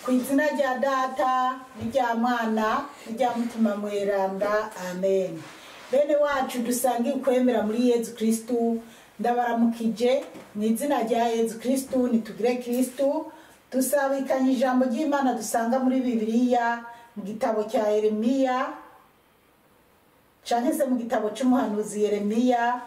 Kw'izina rya Data n'irya Mwana n'irya Mutima Mweranda, amen. Bene wacu dusangiye ukwemera muri Yezu Kristu, ndabaramukije mu izina rya Yezu Kristu. Nitugire Kristu, dusabikanye ijambo ry'Imana dusanga muri Bibiliya mu gitabo cya Yeremiya, canke se mu gitabo c'umuhanuzi Yeremiya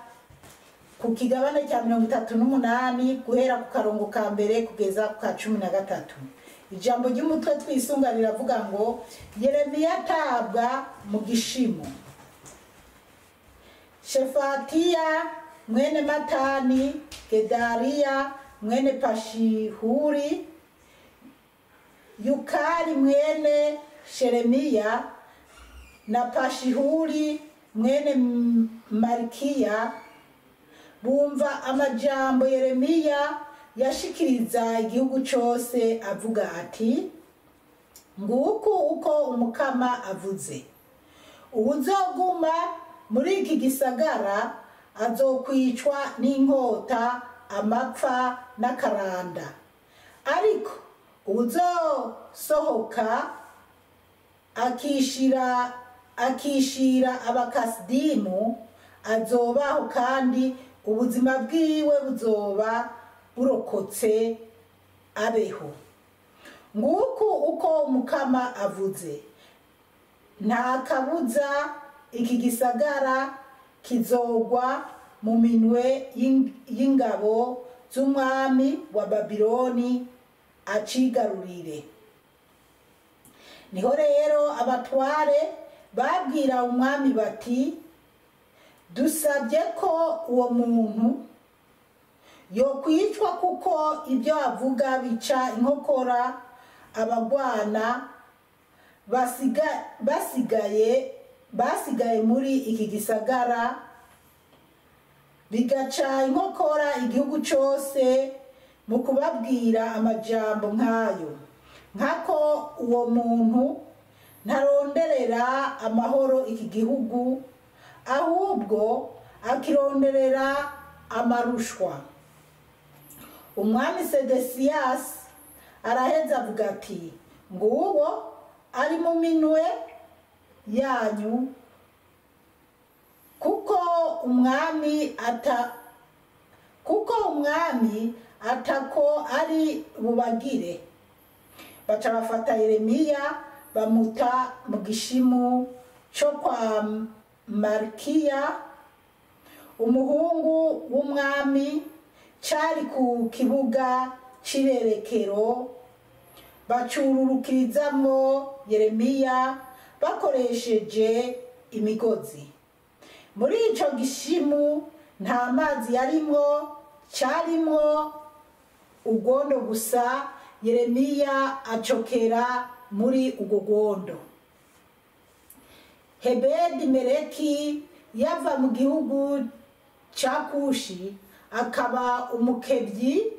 ku kigabane cya 38 guhera ku karongo ka mbere kugeza ku ka 13. Ijambo ry'umutwe twisunga riravuga ngo Yeremiya atabwa mu gishimo. Shefatiya mwene Matani, Gedaliya mwene Pashihuri, Yukali mwene Sheremiya na Pashihuri mwene Malkiya bumva amajambo Yeremiya yashikiriza igihugu cose avuga ati, nguku uko umukama avuze, uwuzoguma muri iki gisagara azokwicwa n'inkota, amapfa n'akaranda, ariko uwuzosohoka akishira abakasidimu azobaho, kandi ubuzima bwiwe buzoba burokotse abeho. Nguku uko umukama avuze, nta kabuza iki gisagara kizogwa mu minwe y'ingabo z'umwami wa Babiloni acigarurire. Niho rero abatware babwira umwami bati, dusabye ko uwo muntu yokwicwa, kuko ibyo avuga bica inkokora abagwana basigaye muri iki gisagara, bigaca inkokora igihugu cose mu kubabwira amajambo nk'ayo. Nkako uwo muntu ntaronderera amahoro iki gihugu, ahubwo akironderera amarushwa. Umwami Sedesiyasi araheza avuga ati, nguwo ari mu minwe yanyu, kuko umwami atako ari bubagire. Baca bafata Yeremiya bamuta mu gishimu cyo kwa Malkiya, umuhungu w'umwami, cari ku kibuga c'irerekero, bacururukirizamwo Yeremiya bakoresheje imigozi. Muri ico gishimu nta mazi yarimwo, carimwo ugondo gusa. Yeremiya acokera muri ugo gondo. Hebedi Meleki yava mu gihugu ca Kushi, akaba umukevyi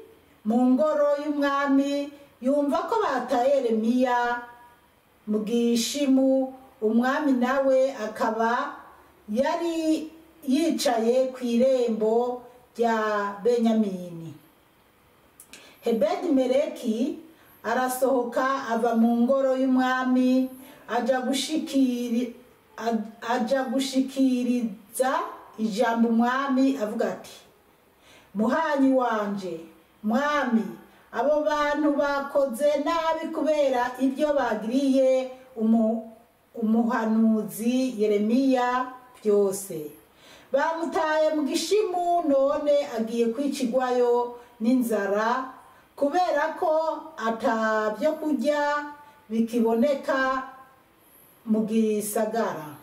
mu ngoro y'umwami, yumva ko bataye Yeremiya mu gishimu. Umwami nawe akaba yari yicaye kw'irembo rya Benyamini. Hebedi Meleki arasohoka ava mu ngoro y'umwami, aja gushikiriza ijambo umwami avuga ati, muhanyi wanje mwami, abo bantu bakoze nabi kubera ibyo bagiriye umuhanuzi Yeremiya byose. Bamutaye mu gishimu, none agiye kwicigwayo n'inzara, kubera ko atavyo kurya bikiboneka mu gisagara.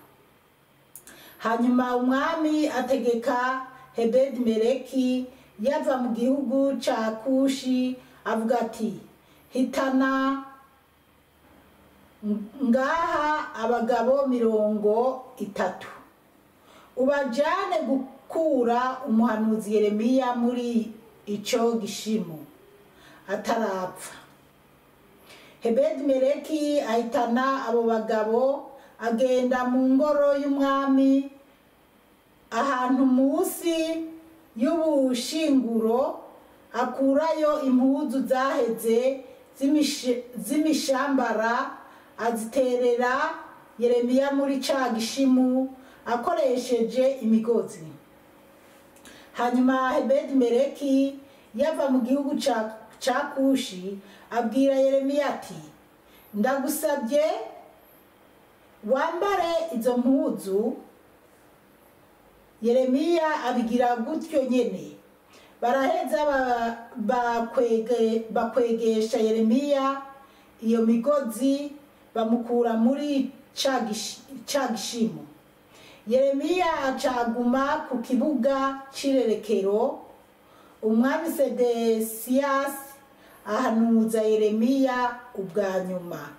Hanyuma umwami ategeka Hebedi Meleki yava mu gihugu ca Kushi, avuga ati, hitana ngaha abagabo 30, ubajane gukura umuhanuzi Yeremiya muri ico gishimu atarapfa. Hebedi Meleki ahitana abo bagabo, agenda mu ngoro y'umwami, ahantu musi y'ubushinguro, akurayo impuzu zaheze z'imishambara aziterera Yeremiya muri ca gishimu akoresheje imigozi. Hanyuma Ebedi-Meleki yava mu gihugu ca Kushi abwira Yeremiya ati, ndagusabye wambare izo mpuzu. Yeremiya abigira gutyo nyene. Baraheza bakwegesha Yeremiya iyo migozi bamukura muri ca gishimu. Yeremiya acaguma ku kibuga c'irerekero. Umwami Sedesiyasi ahanuza Yeremiya ubwa nyuma.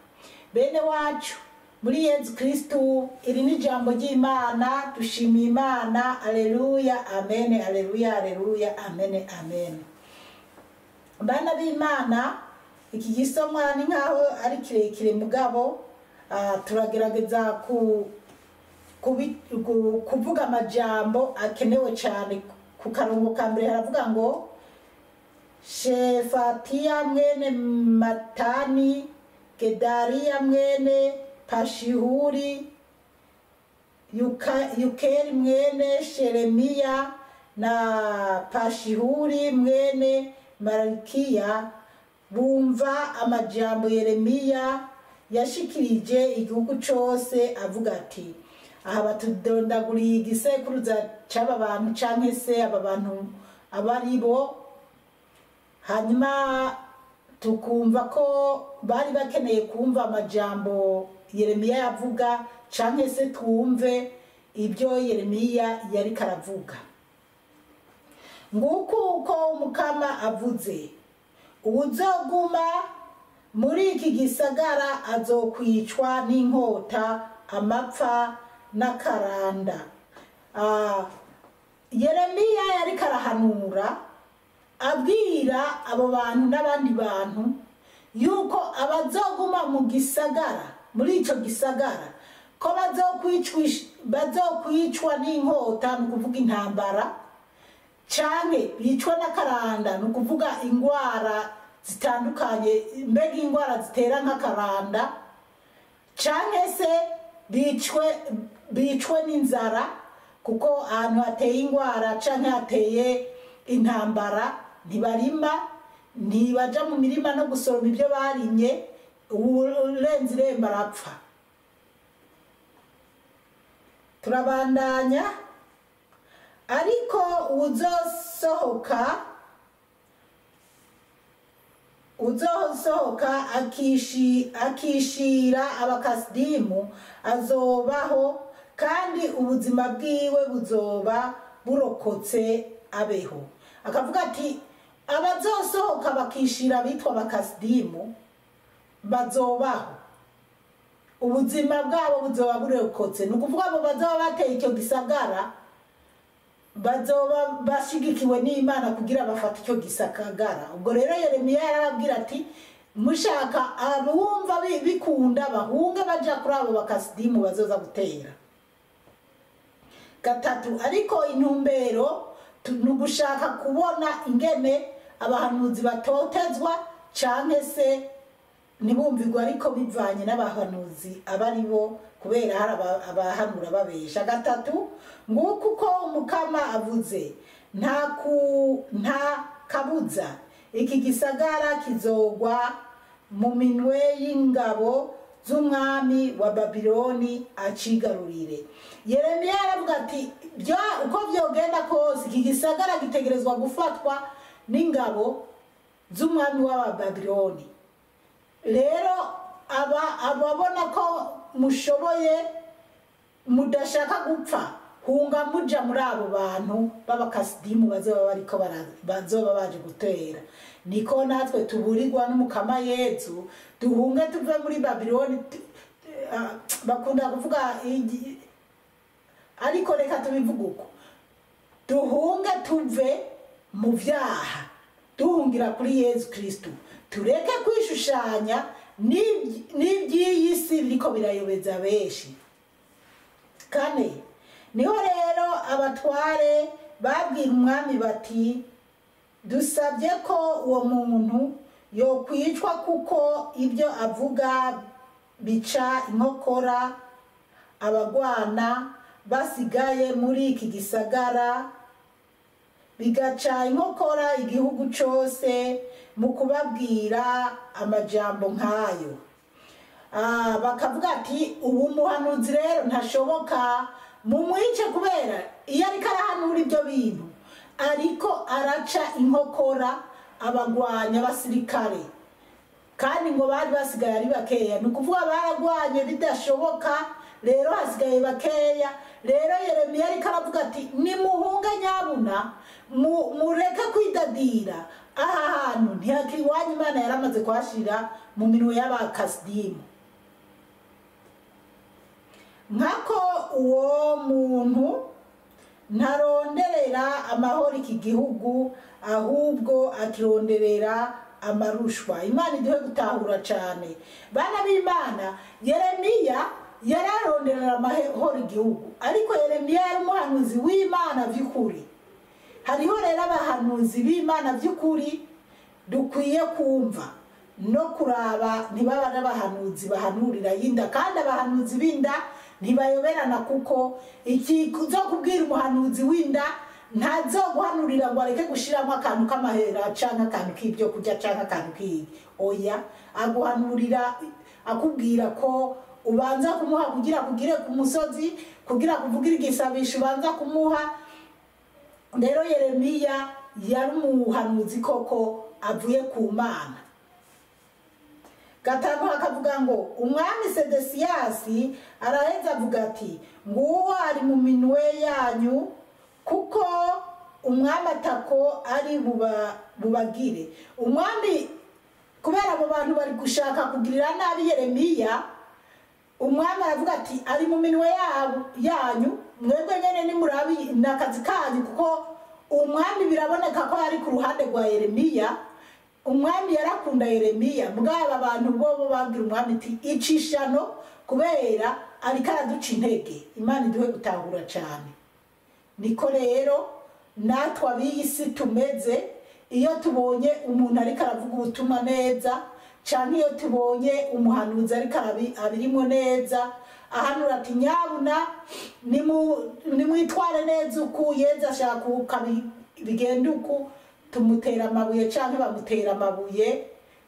Bene wacu muri Yezu Kristu, iri ni jambo ry'Imana. Dushimiye Imana. Aleluya, amen, aleluya, aleluya, amen, amen. Bana b'Imana, iki gisomwa ni nkaho ari kirekire mugabo turagerageza kuvuga amajambo akenewe cyane. Ku karongo ka mbere haravuga ngo Shefatiya mwene Matani, Gedariya mwene Pashihuri, Yukeri mwene Sheremiya na Pashihuri mwene Malikiya bumva amajambo Yeremiya yashikirije igihugu cose avuga ati, aha batudondaguriye igisekuruza c'aba bantu canke se aba bantu abaribo. Hanyuma tukumva ko bari bakeneye kumva amajambo Yeremiya yavuga canke se twumve ibyo Yeremiya yari karavuga. Nguko uko Umukama avuze, uwuzoguma muri iki gisagara azokwicwa n'inkota, amapfa n'akaranda. Yeremiya yari karahanura abwira abo bantu n'abandi bantu yuko abazoguma mu gisagara, muri ico gisagara, ko bazokwicwa n'inkota, ni ukuvuga intambara, canke bicwa n'akaranda, ni ukuvuga ingwara zitandukanye, mbega ingwara zitera nk'akaranda, canke se bicwe n'inzara, kuko ahantu hateye ingwara canke hateye intambara ntibarima, ntibaja mu mirima no gusoroma ibyo barimye, urenze irembo arapfa. Turabandanya. Ariko uzosohoka akishira abakasidimu azobaho, kandi ubuzima bwiwe buzoba burokotse abeho. Akavuga ati, abazosohoka bakishira bitwa abakasidimu bazobaho, ubuzima bwabo buzoba burokotse. Ni ukuvuga abo bazoba bateye icyo gisagara bazoba bashigikiwe n'Imana kugira bafate icyo gisagara. Ubwo rero Yeremiya yarababwira ati, mushaka abumva bikunda bahunge baja kuri abo bakasidimu bazoza gutera. Gatatu, ariko intumbero nugushaka kubona ingene abahanuzi batotezwa canke se ntibumvirwa, ariko bivanye n'abahanuzi abari bo, kubera hari abahanura babesha. Gatatu, nguko uko Umukama avuze, nta kabuza iki gisagara kizogwa mu minwe y'ingabo z'umwami wa Babiloni acigarurire. Yeremiya aravuga ati, uko vyogenda kose iki gisagara gitegerezwa gufatwa n'ingabo z'umwami wa Babiloni. Rero ababona ko mushoboye, mudashaka gupfa, hunga muja muri abo bantu b'abakasidimu bazoba baje gutera. Niko natwe tuburirwa n'Umukama Yezu, duhunge tuve muri Babiloni. Bakunda kuvuga ariko reka tubivuga uko, duhunge tuve mu vyaha, duhungira kuri Yezu Kristu. Tureke kwishushanya n'iby'iyi si biriko birayobeza benshi. Kane, niho rero abatware babwira umwami bati, dusabye ko uwo muntu yo kwicwa kuko ibyo avuga bica inkokora abagwana basigaye muri iki gisagara, bigaca inkokora igihugu cyose mu kubabwira amajambo nk'ayo. Bakavuga ati ubu muhanuzi rero ntashoboka mumwice, kubera iyo ariko arahanura ibyo bintu ariko araca inkokora abagwanya abasirikare, kandi ngo bari basigaye ari bakeya. Ni ukuvuga baragwanye bidashoboka, rero hasigaye bakeya. Rero Yeremiya ariko aravuga ati nimuhunga nyabuna, mureke kwidadira, aha hantu ntihakiri iwanyu. Imana yaramaze kuhashira mu minwe y'abakasidimu. nkako uwo muntu ntaronderera amahoro iki gihugu, ahubwo akironderera amarushwa. Imana iduhe gutahura cyane bana b'Imana. Yeremiya yararonderera amahoro igihugu, ariko Yeremiya yari umuhanuzi w'Imana by'ukuri. Hariho rero abahanuzi b'Imana by'ukuri dukwiye kumva no kuraba, ntibaba n'abahanuzi bahanurira y'inda, kandi abahanuzi b'inda ntibayoberana, kuko iki zo kubwira umuhanuzi w'inda ntazo guhanurira ngo areke gushiramo akantu k'amahera canke akantu k'ibyo kurya canke akantu k'iyi. Oya, aguhanurira akubwira ko ubanza kumuha kugira kugire ku musozi, kugira kuvugira igisabisho ubanza kumuha. Rero Yeremiya yari umuhanuzi koko avuye ku Mana. Gatanu hakavuga ngo umwami Sedesiyasi araheza avuga ati nguwo ari mu minwe yanyu, kuko umwami atako ari bubagire. Umwami kubera abo bantu bari gushaka kugirira nabi Yeremiya, umwami aravuga ati ari mu minwe yanyu, mwebwe nyene nimurabi nakazi kanyu, kuko umwami biraboneka ko yari ku ruhande rwa Yeremiya. Umwami yarakunda Yeremiya, mugaba abantu bobo babwira umwami ati icishano, kubera ariko araduca intege. Imana iduhe gutahura cyane. Niko rero natwe ab'isi tumeze, iyo tubonye umuntu ariko aravuga ubutumwa neza, cyangwa iyo tubonye umuhanuzi ariko abirimo neza, ahanura ati nyabuna nimwitware neza uku Yezu ashaka bigenda uku, tumutera amabuye cyangwa bamutera amabuye,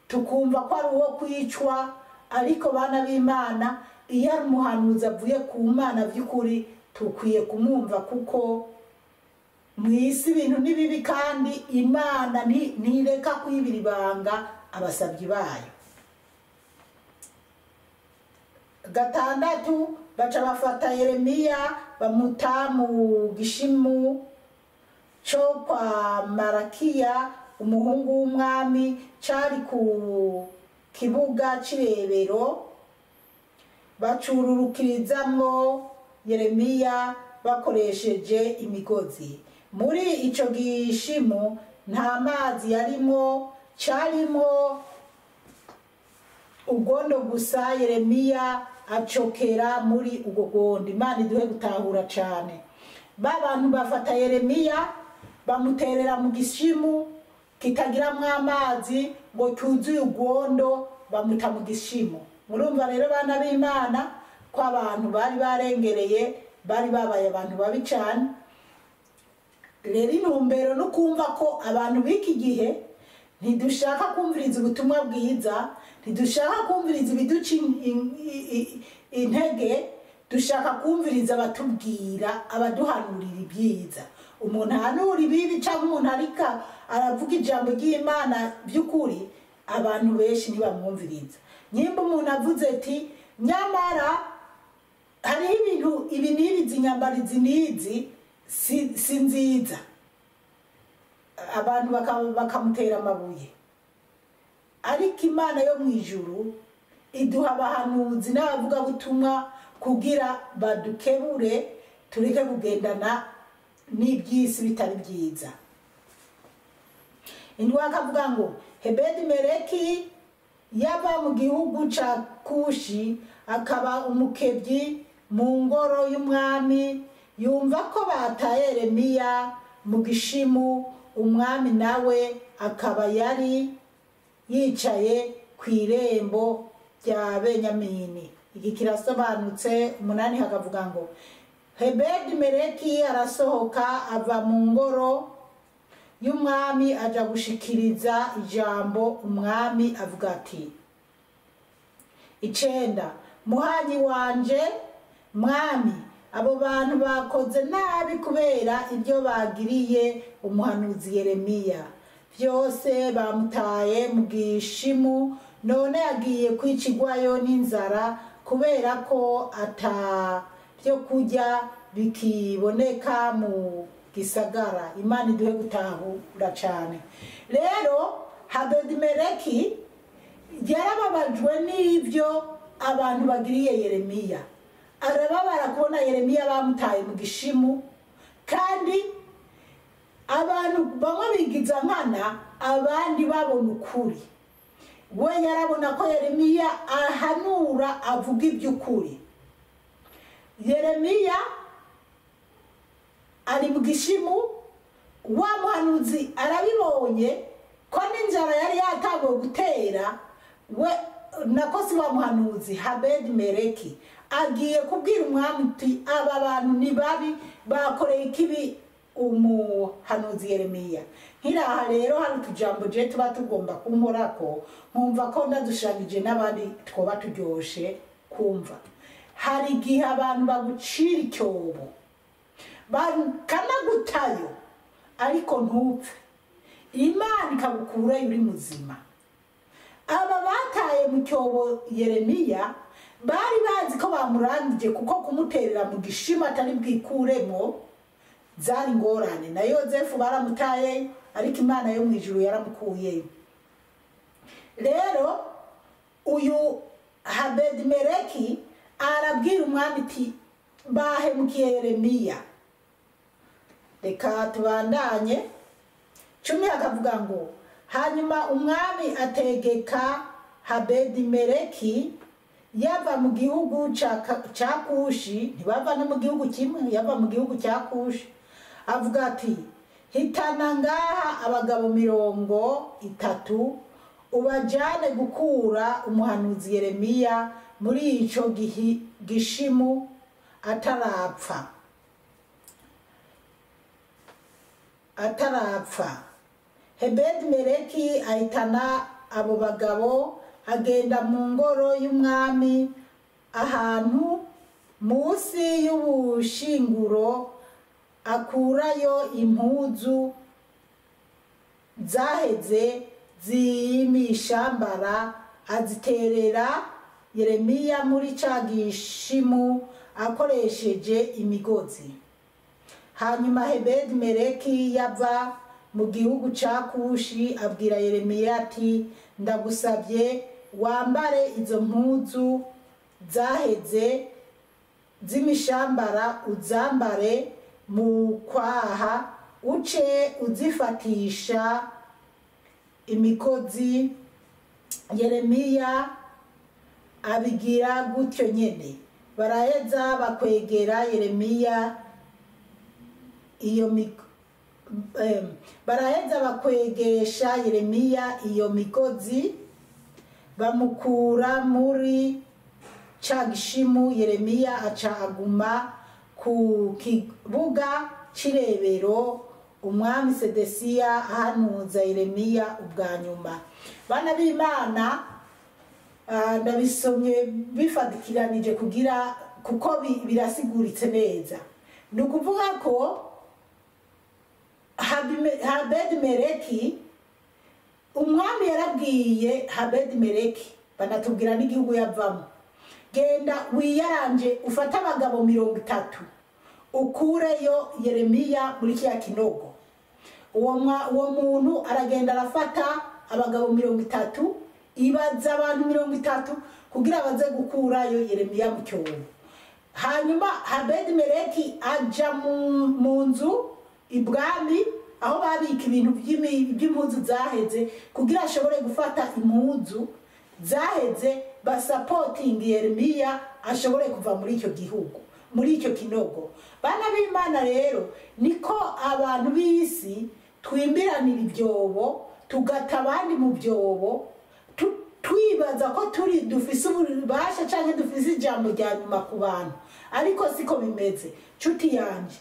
tukumva ko ari uwo kwicwa. Ariko bana b'Imana, iyo ari umuhanuzi avuye ku Mana by'ukuri tukwiye kumwumva, kuko mu isi ibintu ni bibi, kandi Imana ntireka kwibira ibanga abasabyi bayo. Gatandatu baca bafata Yeremiya bamuta mu gishimu cyo kwa Marakiya umuhungu w'umwami, cari ku kibuga c'irebero, bacururukirizamwo Yeremiya bakoresheje imigozi. Muri ico gishimu nta mazi yarimo, carimo ugondo gusa. Yeremiya acokera muri ugo gondo. Imana iduhe gutahura cyane. Ba bantu bafata Yeremiya bamuterera mu gishimu kitagiramwo amazi ngo cyuzuye ugondo, bamuta mu gishimu. Murumva rero bana b'Imana ko abantu bari barengereye, bari babaye abantu babi cyane. Rero intumbero no kumva ko abantu b'iki gihe ntidushaka kumviriza ubutumwa bwiza, ntidushaka kumviriza ibiduca intege, dushaka kumviriza abatubwira, abaduhanurira ibyiza. Umuntu ahanura ibibi cyangwa umuntu ariko aravuga ijambo ry'Imana by'ukuri, abantu benshi ntibamwumviriza. Nyimba umuntu avuze ati nyamara hariho ibintu ibi n'ibizi nyambarizi n'izi si nziza, abantu bakamutera amabuye. Ariko Imana yo mu ijuru iduha abahanuzi n'abavuga butumwa kugira badukebure, tureke kugendana n'ibyisi bitari byiza. Indwa akavuga ngo Hebedi-Meleki yava mu gihugu ca Kushi, akaba umukebyi mu ngoro y'umwami, yumva ko bataye Yeremiya mu gishimu. Umwami nawe akaba yari yicaye ku irembo rya Benyamini. Iki kirasobanutse 8 hakavuga ngo Ebedi-Meleki arasohoka ava mu ngoro y'umwami aja gushikiriza ijambo umwami avuga ati 9 muhanyi wanje mwami abo bantu bakoze nabi kubera ibyo bagiriye umuhanuzi Yeremiya byose bamutaye mu gishimu none yagiye kwicigwayo n'inzara kubera ko ata byo kurya bikiboneka mu gisagara. Imana iduhe gutahura cyane. Rero Ebedi-Meleki yarababajwe n'ibyo abantu bagiriye Yeremiya, arababara kubona Yeremiya bamutaye mu gishimu, kandi abantu bamwe bigiza nkana abandi babona ukuri. We yarabona ko Yeremiya ahanura avuga iby'ukuri. Yeremiya ari mu gishimu, wa muhanuzi arabibonye ko n'inzara yari yatangiye gutera. We nakosi wa muhanuzi Ebedi-Meleki agiye kubwira umwami ati aba bantu ni babi bakoreye ikibi umuhanuzi Yeremiya. Nkiraha rero hari utujambo je tuba tugomba kumporako nkumva ko ndadushanije n'abandi twoba turyoshe kumva. Hari igihe abantu bagucira icyobo bakanagutayo ariko ntupfe, Imana ikagukurayo uri muzima. Aba bataye mu cyobo Yeremiya bari bazi ko bamurangije, kuko kumuterera mu gishima atari bwikuremo zari ngorane. Na Yozefu baramutaye ariko Imana yo mu ijuru yaramukuyeyo. Rero uyu Ebedi-Meleki arabwira umwami ati bahemukiye Yeremiya. Reka tubandanye. 10 hakavuga ngo hanyuma umwami ategeka Ebedi-Meleki yava mu gihugu cya Kushi, ntibava no mu gihugu kimwe, yava mu gihugu cya Kushi, avuga ati hitana ngaha abagabo 30 ubajane gukura umuhanuzi Yeremiya muri ico gishimu atarapfa. Ebedi-Meleki ahitana abo bagabo agenda mu ngoro y'umwami ahantu munsi y'ubushinguro, akurayo impuzu zaheze z'imishambara aziterera Yeremiya muri ca gishimu akoresheje imigozi. Hanyuma Ebedi-Meleki yava mu gihugu cya Kushi abwira Yeremiya ati ndagusabye wambare izo mpuzu zaheze z'imishambara, uzambare mu kwaha uce uzifatisha imigozi. Yeremiya abigira gutyo nyene. Baraheza bakwegera Yeremiya baraheza bakwegesha Yeremiya iyo migozi, bamukura muri ca gishimu. Yeremiya aca aguma ku kibuga c'irebero umwami Sedesiya ahanuza Yeremiya ubwa nyuma. Bana b'Imana, ndabisomye bifadikiranije kugira kuko birasiguritse neza. Ni ukuvuga ko Ebedi-Meleki, umwami yarabwiye Ebedi-Meleki, banatubwira n'igihugu yavamo, genda wiyaranje ufate abagabo 30 ukureyo Yeremiya muri kiya kinogo. Uwo muntu aragenda arafata abagabo 30, ibaza abantu 30 kugira baze gukurayo Yeremiya mu cyobo. Hanyuma Ebedi-Meleki aja mu nzu ibwami aho babika ibintu by'impuzu zaheze kugira ashobore gufata impuzu zaheze basapoting Yeremiya ashobore kuva muri icyo gihugu, muri icyo kinogo. Bana b'Imana rero niko abantu b'isi twimbiranira ibyobo tugata abandi mu byobo twibaza ko dufise ububasha cyangwa dufise ijambo rya nyuma ku bantu, ariko siko bimeze. Nshuti yanjye,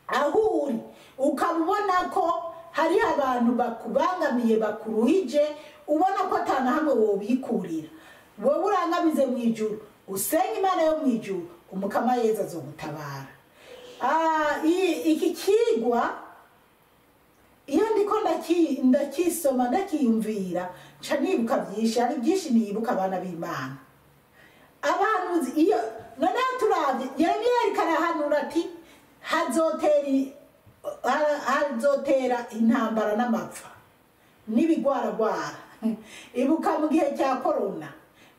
aho uri ukaba ubona ko hari abantu bakubangamiye bakuruhije, ubona ko atana hamwe wobikurira, wowe urangamize mu ijuru, usenga Imana yo mu ijuru, umukama Yesu azogutabara. Iki kigwa iyo ndiko ndakisoma ndakiyumvira nca nibuka byinshi, hari byinshi nibuka abana b'Imana. Abantu iyo none turavye Yeremiya arahanura ati hazotera intambara n'amapfa n'ibigwaragwara. Ibuka mu gihe cya korona,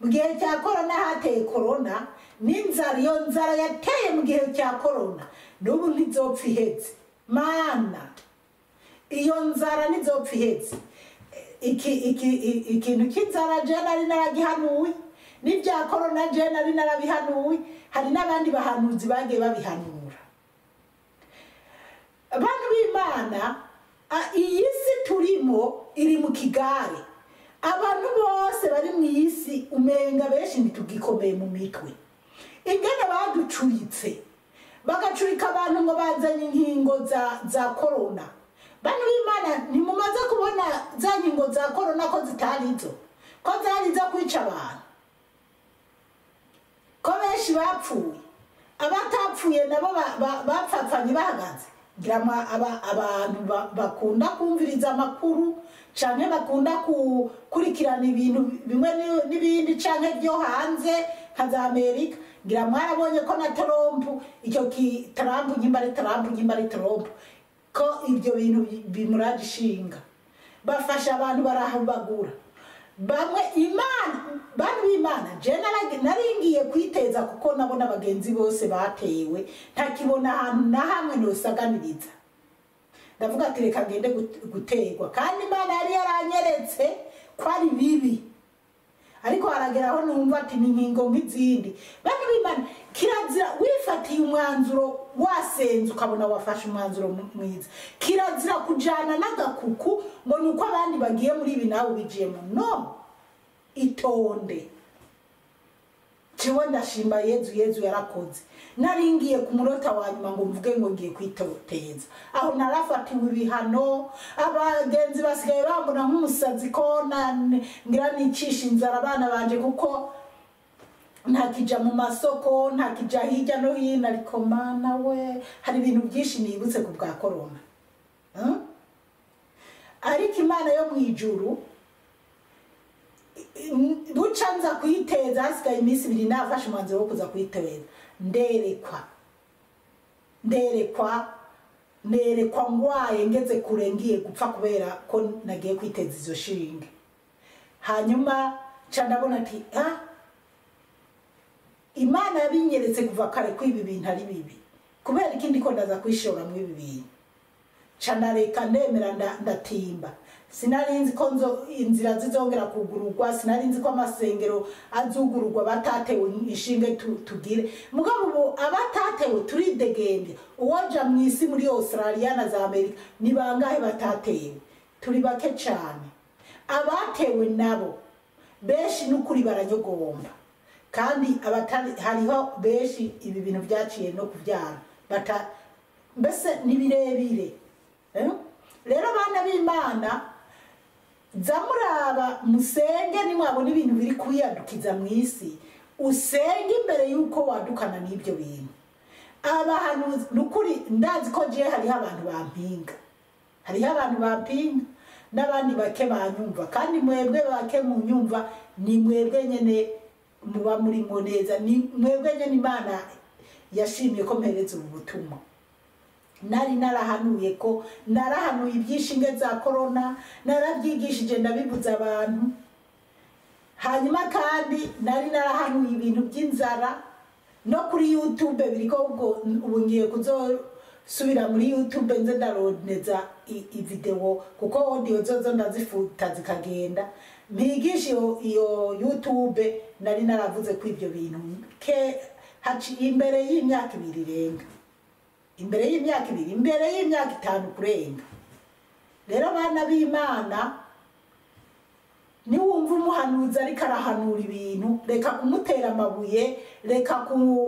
mu gihe cya korona hateye korona n'inzara, iyo nzara yateye mu gihe cya korona n'ubu ntizopfa iheze. Mana, iyo nzara ntizopfa iheze. Ikintu cy'inzara je nari naragihanuye, n'ibya korona je nari narabihanuye, hari n'abandi bahanuzi bagiye babihanura. Abantu b'Imana, iyi si turimo iri mu kigare. Abantu bose bari mu isi umenga benshi ntitugikomeye mu mitwe. Ingene baducuritse bagacurika abantu ngo bazanye inkingo za korona. Bantu b'Imana, ntimumaze kubona za nkingo za korona ko zitarizo, ko zarizo kwica abantu, ko benshi bapfuye, abatapfuye nabo bapfapfanye bahagaze. Grama abantu bakunda kumviriza amakuru canke bakunda kurikirana ibintu bimwe n'ibindi canke byo hanze nka za Amerika. Ngira mwarabonye ko na Trump, icyo Trump nyimbari Trump ko ibyo bintu bimuragishinga, bafasha abantu barahubagura bamwe. Imana, bantu b'Imana, je naringiye kwiteza kuko nabona abagenzi bose batewe, ntakibona ahantu na hamwe nosaganiriza. Ndavuga ati reka ngende gutegwa, kandi Imana yari yaranyeretse ko ari bibi, ariko harageraho numva ati ni nkingo nk'izindi. Bantu b'Imana, kirazira wifatiye umwanzuro wasenze ukabona wafashe umwanzuro mwiza, kirazira kujana n'agakuku ngo nuko abandi bagiye muri ibi nawe bijiyemo. No, itonde. Ciwe ndashima Yezu yarakoze. Naringiye ku munota wa nyuma ngo mvuge ngo ngiye kwitoteza, aho narafatiwe ibihano, abagenzi basigaye bambona nk'umusazi ko ngira nicisha inzara abana banje kuko ntakija mu masoko, ntakija hirya no hino. Ariko Mana we, hari ibintu byinshi nibutse ku bwa korona. Ariko Imana yo mu ijuru buca nza kwiteza, hasigaye iminsi 2 nafashe umwanzuro wo kuza kwiteza. Nderekwa ngwaye ngeze kure ngiye gupfa kubera ko nagiye kwiteza izo shinge. Hanyuma ca ndabona ati Imana yabinyeretse kuva kare ko ibi bintu ari bibi, kubera ikindi ko ndaza kwishora mu ibi bintu. Ca ndareka ndemera ndatimba. Sinarinzi ko inzira zizongera kugururwa, sinarinzi ko amasengero azugururwa batatewe inshinge tugire. Mugabo ubu abatatewe turidegembye. Uwoja mu isi muri Australia na za Amerika ni bangahe batatewe? Turi bake cyane. Abatewe nabo benshi n'ukuri baranyogomba, kandi hariho benshi ibi bintu byaciye no kubyara mbese ni birebire. Rero abana b'Imana, zamuraba musenge nimwabona ibintu biri kuyadukiza mu isi, usenge imbere yuko wadukana n'ibyo bintu. Abahanuzi n'ukuri ndazi ko je hariho abantu bampinga, n'abandi bake banyumva, kandi mwebwe bake munyumva ni mwebwe nyene muba muri moneza, ni mwebwe nyene Imana yashimye ko mpereza ubu butumwa. Nari narahanuye ko narahanuye ibyishinge za korona, narabyigishije ndabibuza abantu. Hanyuma kandi nari narahanuye ibintu by'inzara no kuri YouTube biriko ubu ngiye kuzosubira muri YouTube nze ndaroneza video, kuko audio zozo ndazifuta zikagenda mpigisha iyo YouTube. Nari naravuze ko ibyo bintu haci imbere y'imyaka 2 irenga, imbere y'imyaka 5 kurenga. rero abana b'Imana niwumva umuhanuzi ariko arahanura ibintu reka kumutera amabuye, reka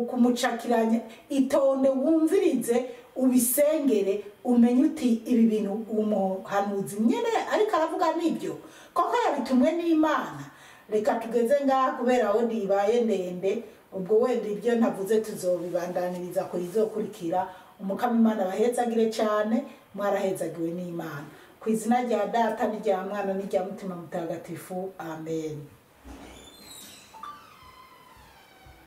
kumucakiranya, itonde wumvirize ubisengere umenye uti ibi bintu umuhanuzi nyene ariko aravuga nibyo koko yabitumwe n'Imana. Reka tugeze ngaha kubera aho ndibaye ndende, ubwo wenda ibyo ntavuze tuzobibandaniriza ko izokurikira. Umukama Imana bahezagire cyane, mwarahezagiwe n'Imana. Ku izina rya Data n'irya Mwana n'irya Mutima Mutagatifu, amen.